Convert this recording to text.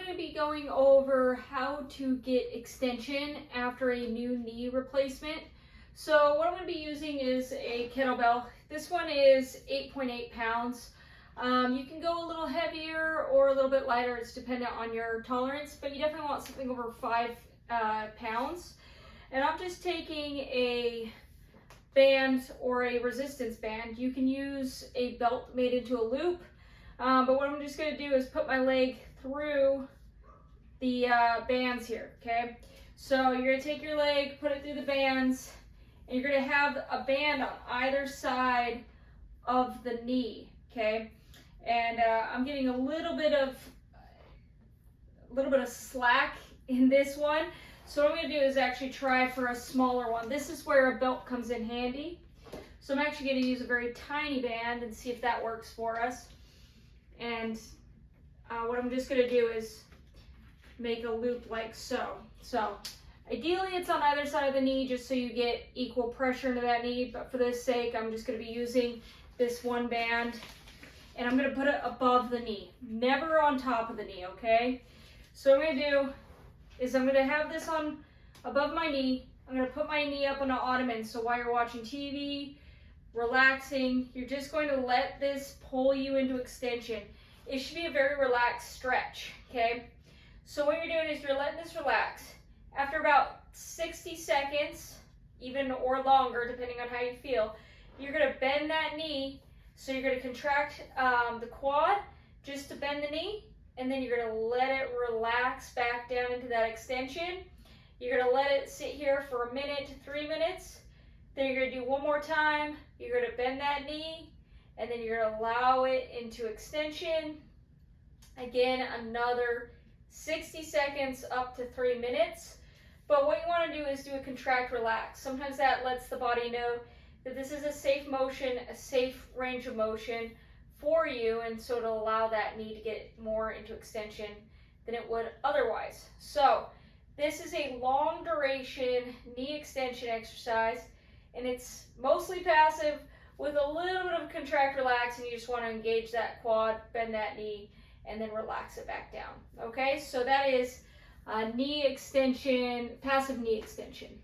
going to be going over how to get extension after a new knee replacement. So what I'm going to be using is a kettlebell. This one is 8.8 pounds. You can go a little heavier or a little bit lighter. It's dependent on your tolerance, but you definitely want something over 5 pounds. And I'm just taking a band or a resistance band. You can use a belt made into a loop, but what I'm just going to do is put my leg through the bands here, okay? So you're going to take your leg, put it through the bands, and you're going to have a band on either side of the knee, okay? And I'm getting a little bit of slack in this one. So what I'm going to do is actually try for a smaller one. This is where a belt comes in handy. So I'm actually going to use a very tiny band and see if that works for us. And what I'm just going to do is make a loop like so. So ideally it's on either side of the knee just so you get equal pressure into that knee. But for this sake, I'm just going to be using this one band. And I'm going to put it above the knee, never on top of the knee, okay? So what I'm going to do is I'm going to have this on above my knee. I'm going to put my knee up on an ottoman, so while you're watching TV, relaxing, you're just going to let this pull you into extension. It should be a very relaxed stretch, okay? So what you're doing is you're letting this relax. After about 60 seconds, even or longer, depending on how you feel, you're going to bend that knee. So you're going to contract the quad just to bend the knee, and then you're going to let it relax back down into that extension. You're going to let it sit here for 1 minute to 3 minutes. Then you're going to do one more time. You're going to bend that knee, and then you're going to allow it into extension. Again, another 60 seconds up to 3 minutes. But what you want to do is do a contract relax. Sometimes that lets the body know that this is a safe motion, a safe range of motion for you, and so it'll allow that knee to get more into extension than it would otherwise. So this is a long duration knee extension exercise, and it's mostly passive with a little bit of contract relax, and you just want to engage that quad, bend that knee, and then relax it back down. Okay, so that is knee extension, passive knee extension.